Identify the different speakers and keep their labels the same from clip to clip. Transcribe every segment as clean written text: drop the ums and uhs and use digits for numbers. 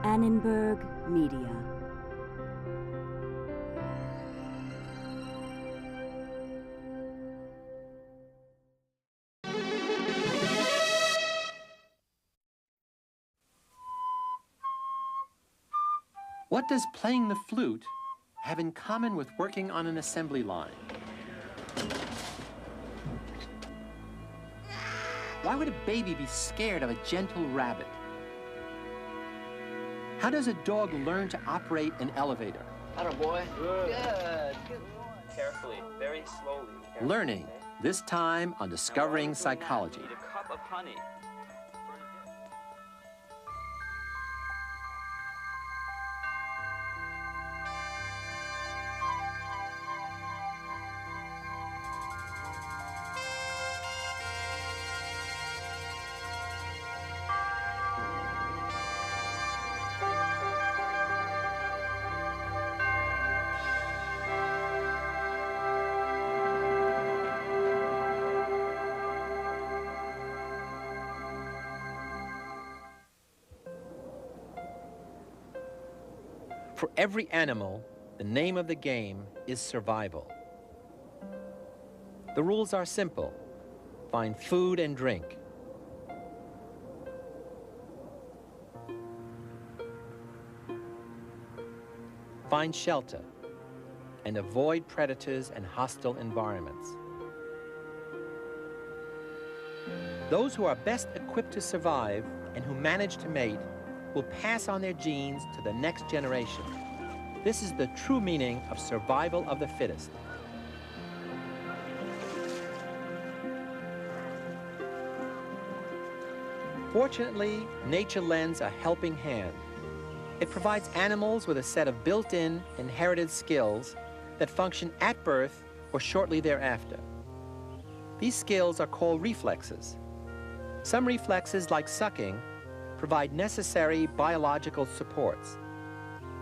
Speaker 1: Annenberg Media.
Speaker 2: What does playing the flute have in common with working on an assembly line? Why would a baby be scared of a gentle rabbit? How does a dog learn to operate an elevator?
Speaker 3: Atta boy. Good. Good. Carefully, very slowly. Carefully.
Speaker 2: Learning, this time on Discovering Psychology.
Speaker 3: Need a cup of honey.
Speaker 2: For every animal, the name of the game is survival. The rules are simple. Find food and drink. Find shelter and avoid predators and hostile environments. Those who are best equipped to survive and who manage to mate will pass on their genes to the next generation. This is the true meaning of survival of the fittest. Fortunately, nature lends a helping hand. It provides animals with a set of built-in, inherited skills that function at birth or shortly thereafter. These skills are called reflexes. Some reflexes, like sucking, provide necessary biological supports.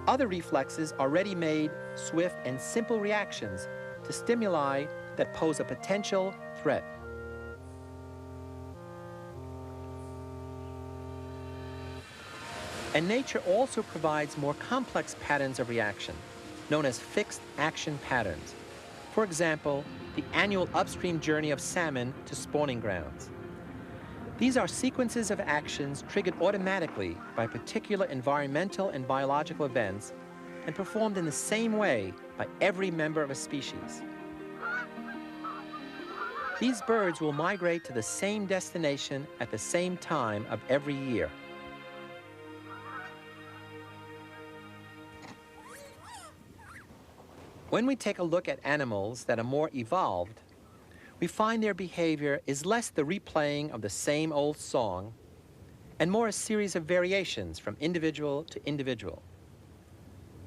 Speaker 2: Other reflexes are ready-made, swift, and simple reactions to stimuli that pose a potential threat. And nature also provides more complex patterns of reaction, known as fixed action patterns. For example, the annual upstream journey of salmon to spawning grounds. These are sequences of actions triggered automatically by particular environmental and biological events and performed in the same way by every member of a species. These birds will migrate to the same destination at the same time of every year. When we take a look at animals that are more evolved, we find their behavior is less the replaying of the same old song and more a series of variations from individual to individual.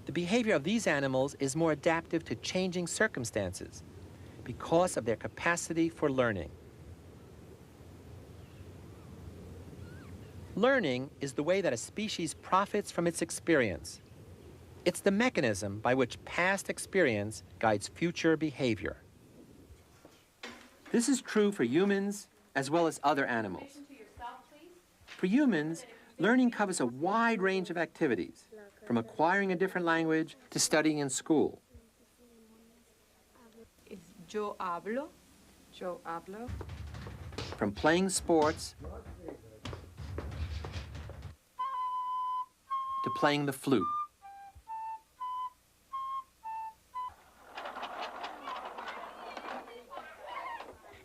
Speaker 2: The behavior of these animals is more adaptive to changing circumstances because of their capacity for learning. Learning is the way that a species profits from its experience. It's the mechanism by which past experience guides future behavior. This is true for humans as well as other animals. For humans, learning covers a wide range of activities, from acquiring a different language to studying in school.
Speaker 4: Yo hablo.
Speaker 2: From playing sports to playing the flute.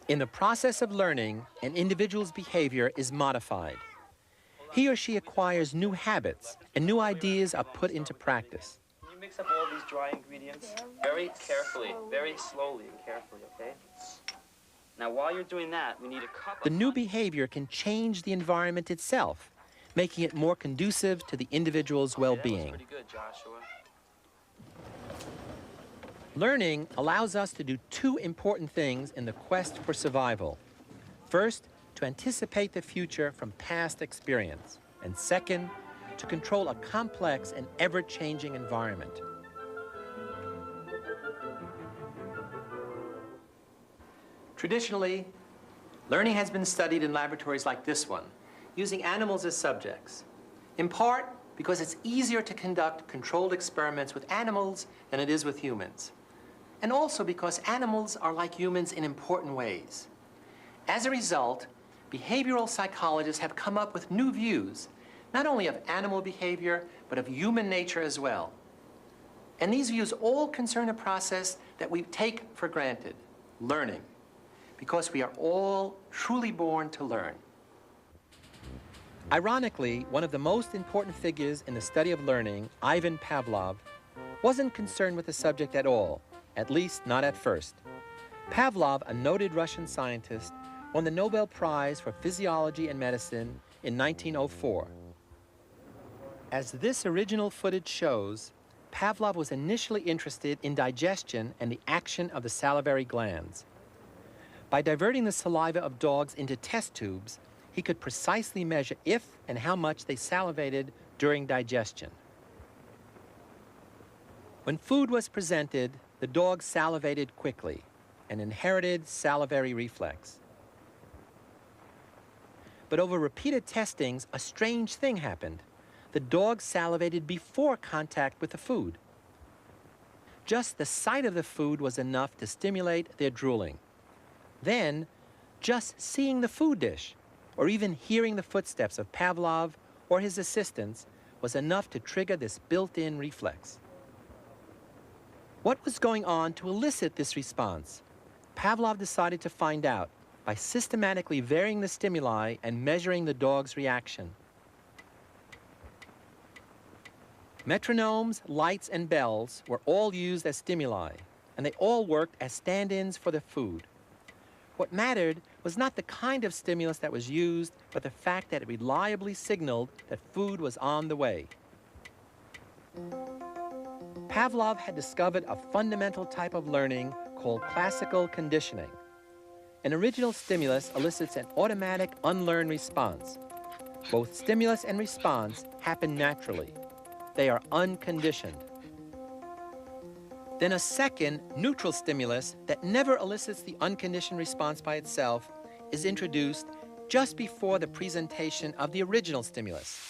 Speaker 2: In the process of learning, an individual's behavior is modified. He or she acquires new habits, and new ideas are put into practice.
Speaker 3: Can you mix up all these dry ingredients? Very carefully, very slowly and carefully, okay? Now, while you're doing that, we need a cup of...
Speaker 2: The new behavior can change the environment itself, making it more conducive to the individual's well-being.
Speaker 3: That was pretty good, Joshua.
Speaker 2: Learning allows us to do two important things in the quest for survival. First, to anticipate the future from past experience. And second, to control a complex and ever-changing environment. Traditionally, learning has been studied in laboratories like this one, using animals as subjects. In part, because it's easier to conduct controlled experiments with animals than it is with humans. And also because animals are like humans in important ways. As a result, behavioral psychologists have come up with new views, not only of animal behavior, but of human nature as well. And these views all concern a process that we take for granted, learning, because we are all truly born to learn. Ironically, one of the most important figures in the study of learning, Ivan Pavlov, wasn't concerned with the subject at all, at least not at first. Pavlov, a noted Russian scientist, won the Nobel Prize for Physiology and Medicine in 1904. As this original footage shows, Pavlov was initially interested in digestion and the action of the salivary glands. By diverting the saliva of dogs into test tubes, he could precisely measure if and how much they salivated during digestion. When food was presented, the dog salivated quickly, an inherited salivary reflex. But over repeated testings, a strange thing happened. The dog salivated before contact with the food. Just the sight of the food was enough to stimulate their drooling. Then, just seeing the food dish, or even hearing the footsteps of Pavlov or his assistants, was enough to trigger this built-in reflex. What was going on to elicit this response? Pavlov decided to find out by systematically varying the stimuli and measuring the dog's reaction. Metronomes, lights, and bells were all used as stimuli, and they all worked as stand-ins for the food. What mattered was not the kind of stimulus that was used, but the fact that it reliably signaled that food was on the way. Pavlov had discovered a fundamental type of learning called classical conditioning. An original stimulus elicits an automatic unlearned response. Both stimulus and response happen naturally. They are unconditioned. Then a second, neutral stimulus that never elicits the unconditioned response by itself is introduced just before the presentation of the original stimulus.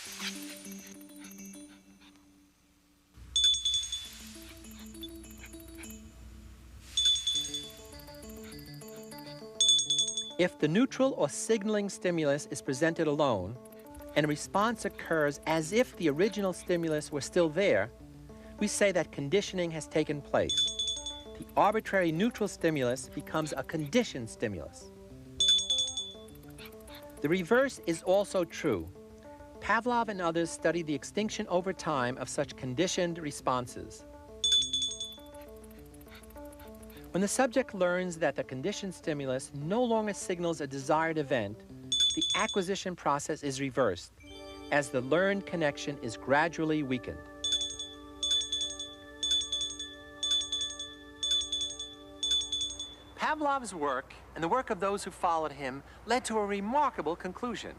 Speaker 2: If the neutral or signaling stimulus is presented alone, and a response occurs as if the original stimulus were still there, we say that conditioning has taken place. The arbitrary neutral stimulus becomes a conditioned stimulus. The reverse is also true. Pavlov and others studied the extinction over time of such conditioned responses. When the subject learns that the conditioned stimulus no longer signals a desired event, the acquisition process is reversed, as the learned connection is gradually weakened. Pavlov's work, and the work of those who followed him, led to a remarkable conclusion,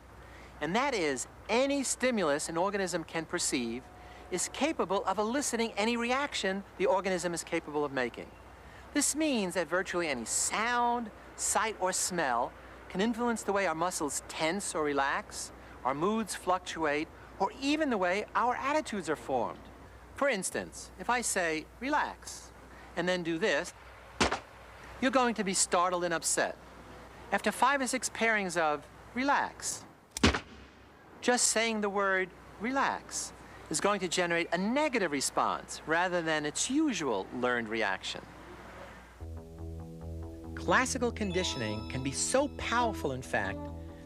Speaker 2: and that is, any stimulus an organism can perceive is capable of eliciting any reaction the organism is capable of making. This means that virtually any sound, sight, or smell can influence the way our muscles tense or relax, our moods fluctuate, or even the way our attitudes are formed. For instance, if I say, relax, and then do this, you're going to be startled and upset. After 5 or 6 pairings of relax, just saying the word relax is going to generate a negative response rather than its usual learned reaction. Classical conditioning can be so powerful, in fact,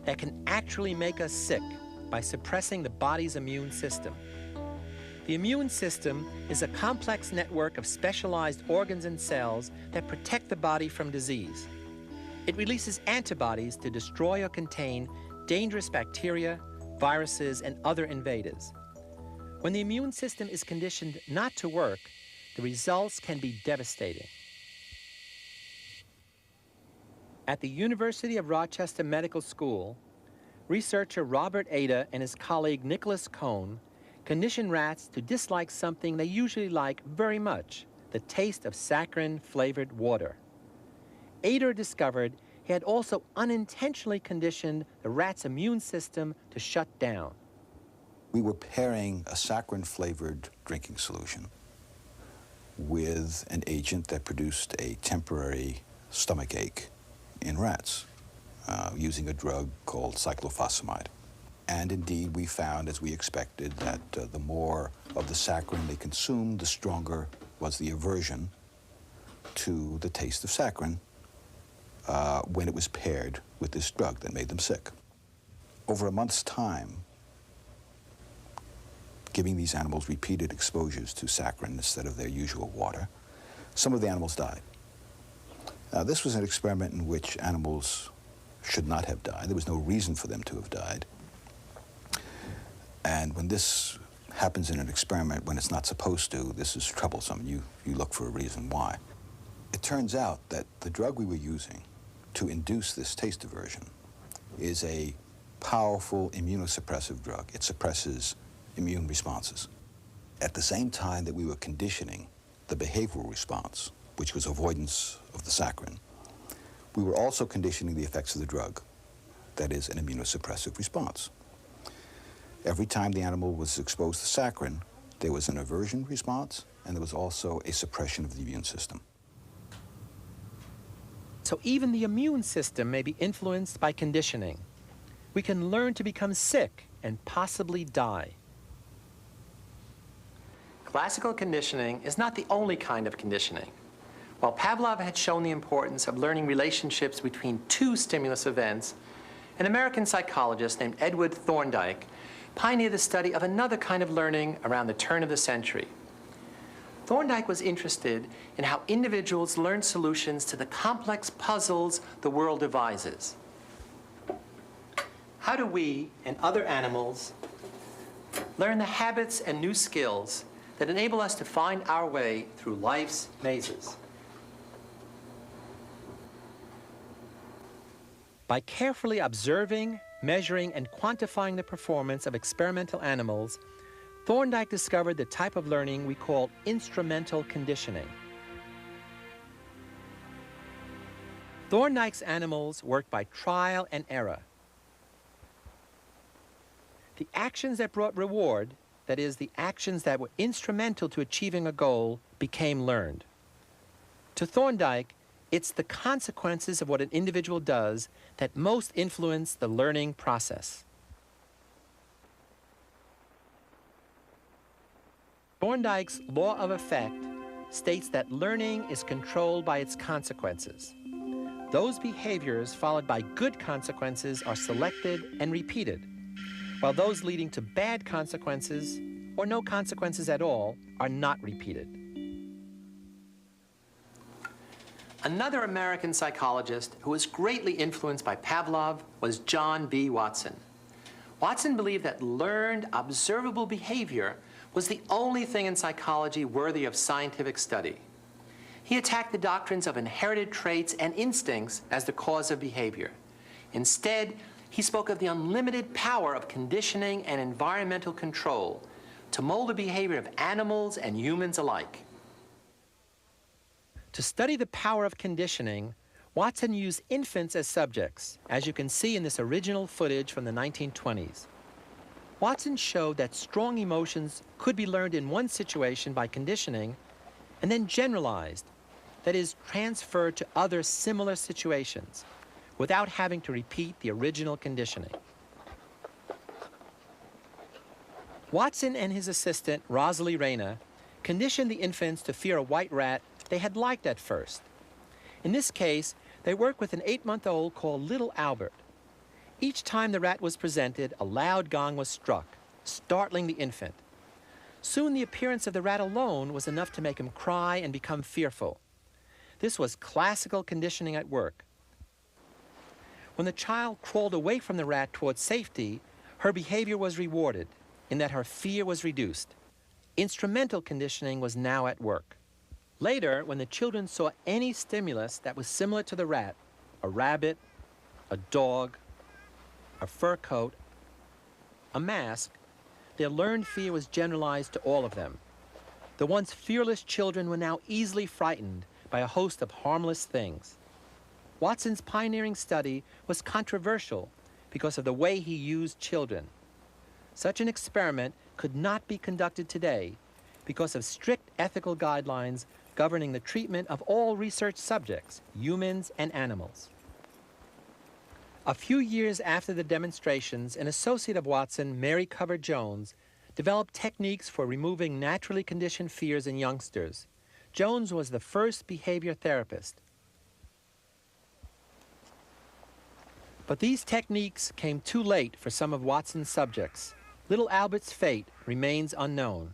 Speaker 2: that it can actually make us sick by suppressing the body's immune system. The immune system is a complex network of specialized organs and cells that protect the body from disease. It releases antibodies to destroy or contain dangerous bacteria, viruses, and other invaders. When the immune system is conditioned not to work, the results can be devastating. At the University of Rochester Medical School, researcher Robert Ada and his colleague Nicholas Cohn conditioned rats to dislike something they usually like very much, the taste of saccharin-flavored water. Ada discovered he had also unintentionally conditioned the rat's immune system to shut down.
Speaker 5: We were pairing a saccharin-flavored drinking solution with an agent that produced a temporary stomach ache in rats using a drug called cyclophosphamide. And indeed, we found, as we expected, that the more of the saccharin they consumed, the stronger was the aversion to the taste of saccharin when it was paired with this drug that made them sick. Over a month's time, giving these animals repeated exposures to saccharin instead of their usual water, some of the animals died. Now, this was an experiment in which animals should not have died. There was no reason for them to have died. And when this happens in an experiment when it's not supposed to, this is troublesome. You look for a reason why. It turns out that the drug we were using to induce this taste aversion is a powerful immunosuppressive drug. It suppresses immune responses. At the same time that we were conditioning the behavioral response, which was avoidance of the saccharin, we were also conditioning the effects of the drug, that is, an immunosuppressive response. Every time the animal was exposed to saccharin, there was an aversion response, and there was also a suppression of the immune system.
Speaker 2: So even the immune system may be influenced by conditioning. We can learn to become sick and possibly die. Classical conditioning is not the only kind of conditioning. While Pavlov had shown the importance of learning relationships between two stimulus events, an American psychologist named Edward Thorndike pioneered the study of another kind of learning around the turn of the century. Thorndike was interested in how individuals learn solutions to the complex puzzles the world devises. How do we and other animals learn the habits and new skills that enable us to find our way through life's mazes? By carefully observing, measuring, and quantifying the performance of experimental animals, Thorndike discovered the type of learning we call instrumental conditioning. Thorndike's animals worked by trial and error. The actions that brought reward, that is, the actions that were instrumental to achieving a goal, became learned. To Thorndike, it's the consequences of what an individual does that most influence the learning process. Thorndike's law of effect states that learning is controlled by its consequences. Those behaviors followed by good consequences are selected and repeated, while those leading to bad consequences, or no consequences at all, are not repeated. Another American psychologist who was greatly influenced by Pavlov was John B. Watson. Watson believed that learned, observable behavior was the only thing in psychology worthy of scientific study. He attacked the doctrines of inherited traits and instincts as the cause of behavior. Instead, he spoke of the unlimited power of conditioning and environmental control to mold the behavior of animals and humans alike. To study the power of conditioning, Watson used infants as subjects, as you can see in this original footage from the 1920s. Watson showed that strong emotions could be learned in one situation by conditioning and then generalized, that is, transferred to other similar situations without having to repeat the original conditioning. Watson and his assistant, Rosalie Reyna, conditioned the infants to fear a white rat they had liked at first. In this case, they worked with an 8-month-old called Little Albert. Each time the rat was presented, a loud gong was struck, startling the infant. Soon the appearance of the rat alone was enough to make him cry and become fearful. This was classical conditioning at work. When the child crawled away from the rat towards safety, her behavior was rewarded in that her fear was reduced. Instrumental conditioning was now at work. Later, when the children saw any stimulus that was similar to the rat, a rabbit, a dog, a fur coat, a mask, their learned fear was generalized to all of them. The once fearless children were now easily frightened by a host of harmless things. Watson's pioneering study was controversial because of the way he used children. Such an experiment could not be conducted today because of strict ethical guidelines governing the treatment of all research subjects, humans and animals. A few years after the demonstrations, an associate of Watson, Mary Cover-Jones, developed techniques for removing naturally conditioned fears in youngsters. Jones was the first behavior therapist. But these techniques came too late for some of Watson's subjects. Little Albert's fate remains unknown.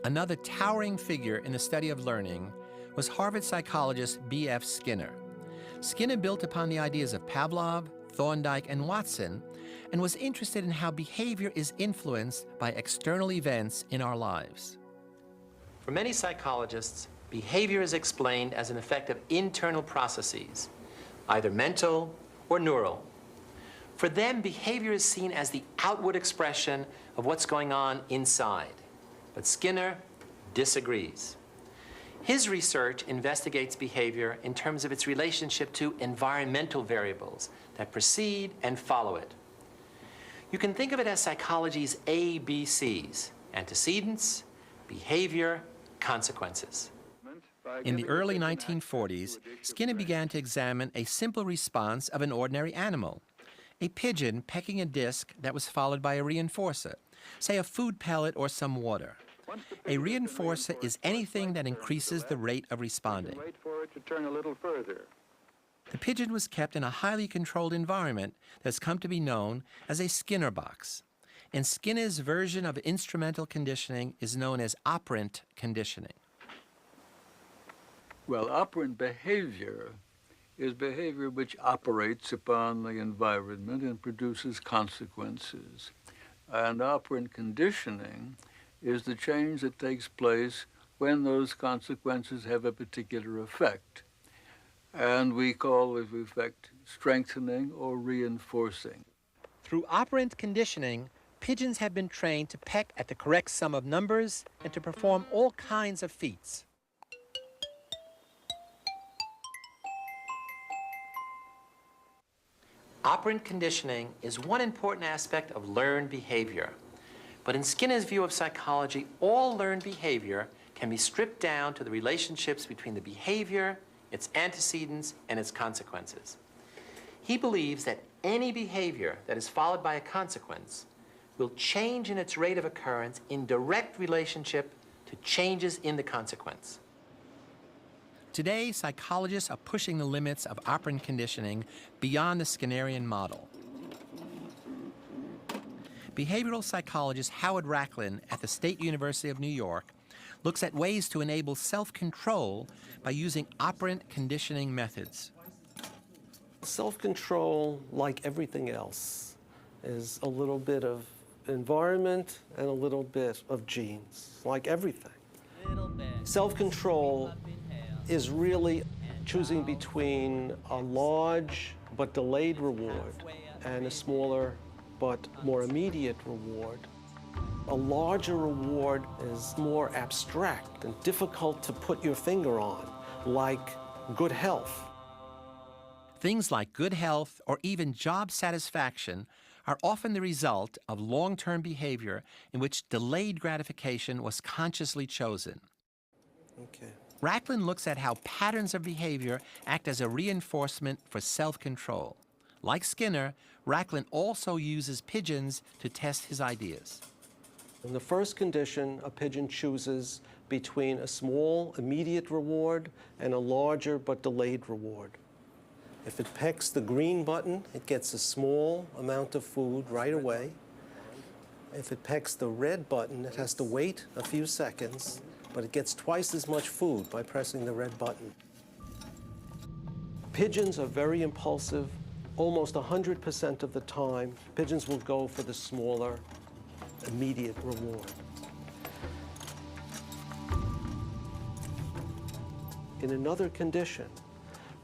Speaker 2: Another towering figure in the study of learning was Harvard psychologist B.F. Skinner. Skinner built upon the ideas of Pavlov, Thorndike, and Watson, and was interested in how behavior is influenced by external events in our lives. For many psychologists, behavior is explained as an effect of internal processes, either mental or neural. For them, behavior is seen as the outward expression of what's going on inside. But Skinner disagrees. His research investigates behavior in terms of its relationship to environmental variables that precede and follow it. You can think of it as psychology's ABCs: antecedents, behavior, consequences. In the early 1940s, Skinner began to examine a simple response of an ordinary animal, a pigeon pecking a disc that was followed by a reinforcer, say a food pellet or some water. A reinforcer is anything that increases the rate of responding. The pigeon was kept in a highly controlled environment that's come to be known as a Skinner box. And Skinner's version of instrumental conditioning is known as operant conditioning.
Speaker 6: Well, operant behavior is behavior which operates upon the environment and produces consequences. And operant conditioning is the change that takes place when those consequences have a particular effect. And we call this effect strengthening or reinforcing.
Speaker 2: Through operant conditioning, pigeons have been trained to peck at the correct sum of numbers and to perform all kinds of feats. Operant conditioning is one important aspect of learned behavior. But in Skinner's view of psychology, all learned behavior can be stripped down to the relationships between the behavior, its antecedents, and its consequences. He believes that any behavior that is followed by a consequence will change in its rate of occurrence in direct relationship to changes in the consequence. Today, psychologists are pushing the limits of operant conditioning beyond the Skinnerian model. Behavioral psychologist Howard Rachlin at the State University of New York looks at ways to enable self-control by using operant conditioning methods.
Speaker 7: Self-control, like everything else, is a little bit of environment and a little bit of genes, like everything. Self-control is really choosing between a large but delayed reward and a smaller but more immediate reward. A larger reward is more abstract and difficult to put your finger on, like good health.
Speaker 2: Things like good health or even job satisfaction are often the result of long-term behavior in which delayed gratification was consciously chosen.
Speaker 7: Okay.
Speaker 2: Rachlin looks at how patterns of behavior act as a reinforcement for self-control. Like Skinner, Rachlin also uses pigeons to test his ideas.
Speaker 7: In the first condition, a pigeon chooses between a small immediate reward and a larger but delayed reward. If it pecks the green button, it gets a small amount of food right away. If it pecks the red button, it has to wait a few seconds, but it gets twice as much food by pressing the red button. Pigeons are very impulsive. Almost 100% of the time, pigeons will go for the smaller, immediate reward. In another condition,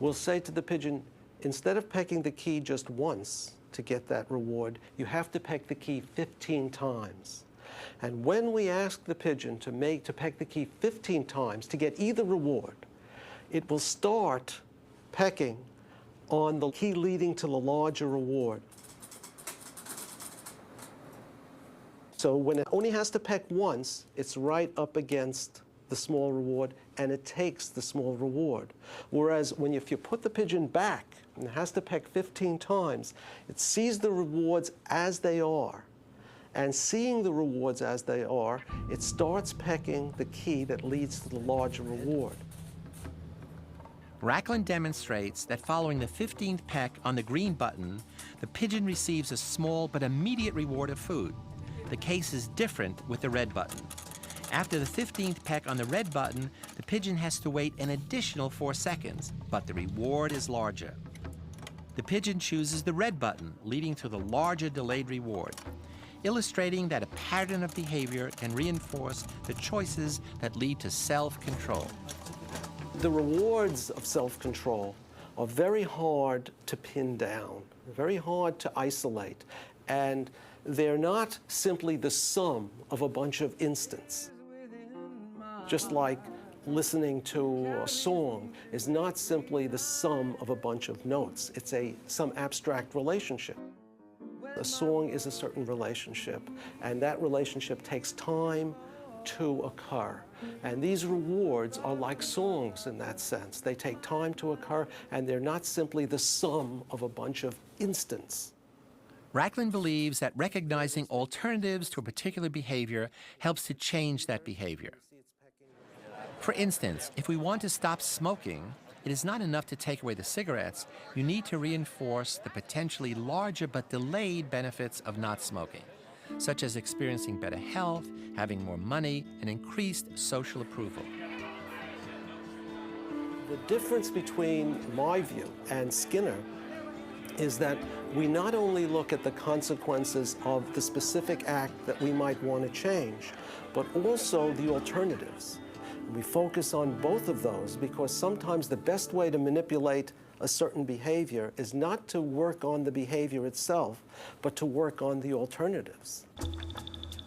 Speaker 7: we'll say to the pigeon, instead of pecking the key just once to get that reward, you have to peck the key 15 times. And when we ask the pigeon to peck the key 15 times to get either reward, it will start pecking on the key leading to the larger reward. So when it only has to peck once, it's right up against the small reward, and it takes the small reward. Whereas if you put the pigeon back and it has to peck 15 times, it sees the rewards as they are. And seeing the rewards as they are, it starts pecking the key that leads to the larger reward.
Speaker 2: Racklin demonstrates that following the 15th peck on the green button, the pigeon receives a small but immediate reward of food. The case is different with the red button. After the 15th peck on the red button, the pigeon has to wait an additional 4 seconds, but the reward is larger. The pigeon chooses the red button, leading to the larger delayed reward, illustrating that a pattern of behavior can reinforce the choices that lead to self-control.
Speaker 7: The rewards of self-control are very hard to pin down, very hard to isolate, and they're not simply the sum of a bunch of instants. Just like listening to a song is not simply the sum of a bunch of notes. It's some abstract relationship. A song is a certain relationship, and that relationship takes time to occur. And these rewards are like songs in that sense. They take time to occur, and they're not simply the sum of a bunch of instants.
Speaker 2: Racklin believes that recognizing alternatives to a particular behavior helps to change that behavior. For instance, if we want to stop smoking, it is not enough to take away the cigarettes. You need to reinforce the potentially larger but delayed benefits of not smoking, such as experiencing better health, having more money, and increased social approval.
Speaker 7: The difference between my view and Skinner is that we not only look at the consequences of the specific act that we might want to change, but also the alternatives. We focus on both of those because sometimes the best way to manipulate a certain behavior is not to work on the behavior itself, but to work on the alternatives.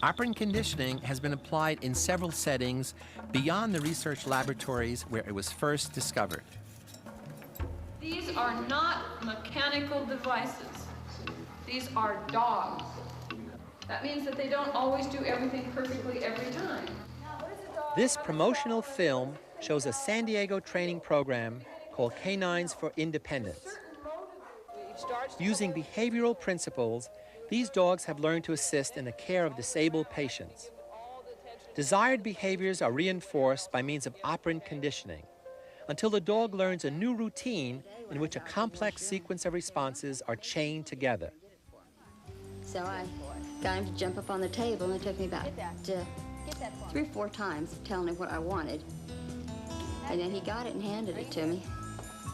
Speaker 2: Operant conditioning has been applied in several settings beyond the research laboratories where it was first discovered.
Speaker 4: These are not mechanical devices. These are dogs. That means that they don't always do everything perfectly every time.
Speaker 2: This promotional film shows a San Diego training program called Canines for Independence. Using behavioral principles, these dogs have learned to assist in the care of disabled patients. Desired behaviors are reinforced by means of operant conditioning until the dog learns a new routine in which a complex sequence of responses are chained together.
Speaker 8: So I got him to jump up on the table, and it took me about 3 or 4 times telling him what I wanted. And then he got it and handed it to me.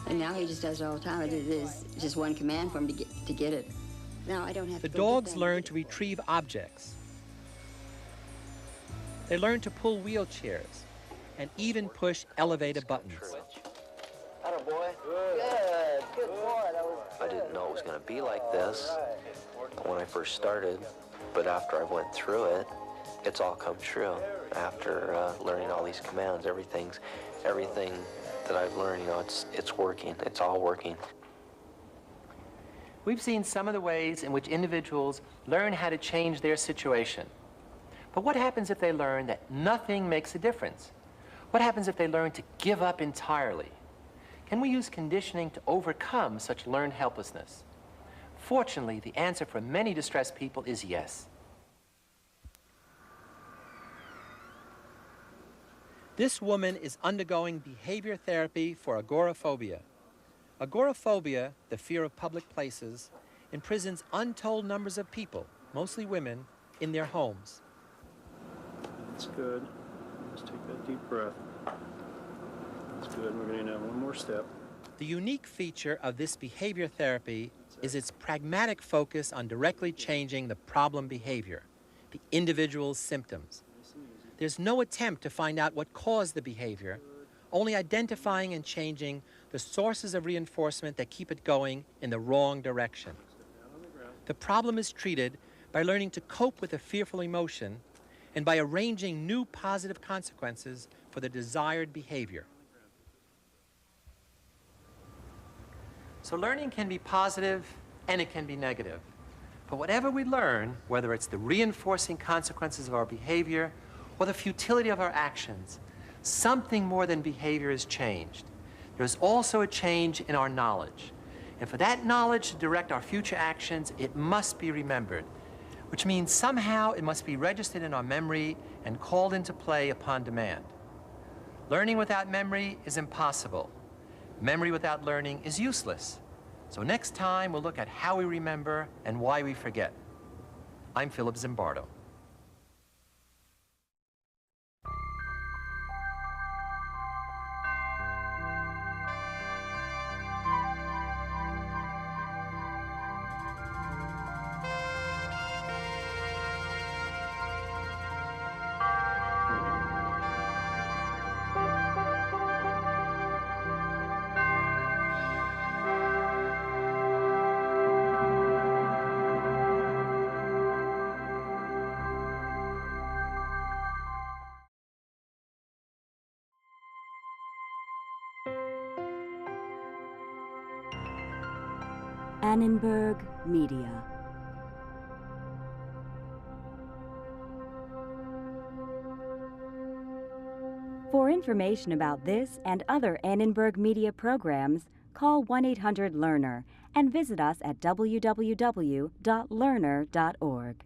Speaker 8: And now he just does it all the time. It is just one command for him to get it. Now I don't have to
Speaker 2: The dogs learn to retrieve objects. They learn to pull wheelchairs and even push elevator buttons.
Speaker 9: Atta boy. Good boy. I didn't know it was going to be like this when I first started, but after I went through it, it's all come true. After learning all these commands, everything that I've learned, it's working. It's all working.
Speaker 2: We've seen some of the ways in which individuals learn how to change their situation. But what happens if they learn that nothing makes a difference? What happens if they learn to give up entirely? Can we use conditioning to overcome such learned helplessness? Fortunately, the answer for many distressed people is yes. This woman is undergoing behavior therapy for agoraphobia. Agoraphobia, the fear of public places, imprisons untold numbers of people, mostly women, in their homes.
Speaker 10: That's good. Let's take that deep breath. That's good. We're going to do one more step.
Speaker 2: The unique feature of this behavior therapy is its pragmatic focus on directly changing the problem behavior, the individual's symptoms. There's no attempt to find out what caused the behavior, only identifying and changing the sources of reinforcement that keep it going in the wrong direction. The problem is treated by learning to cope with a fearful emotion and by arranging new positive consequences for the desired behavior. So learning can be positive and it can be negative. But whatever we learn, whether it's the reinforcing consequences of our behavior or the futility of our actions, something more than behavior is changed. There's also a change in our knowledge. And for that knowledge to direct our future actions, it must be remembered, which means somehow it must be registered in our memory and called into play upon demand. Learning without memory is impossible. Memory without learning is useless. So next time, we'll look at how we remember and why we forget. I'm Philip Zimbardo.
Speaker 1: Annenberg Media. For information about this and other Annenberg Media programs, call 1-800-LEARNER and visit us at www.learner.org.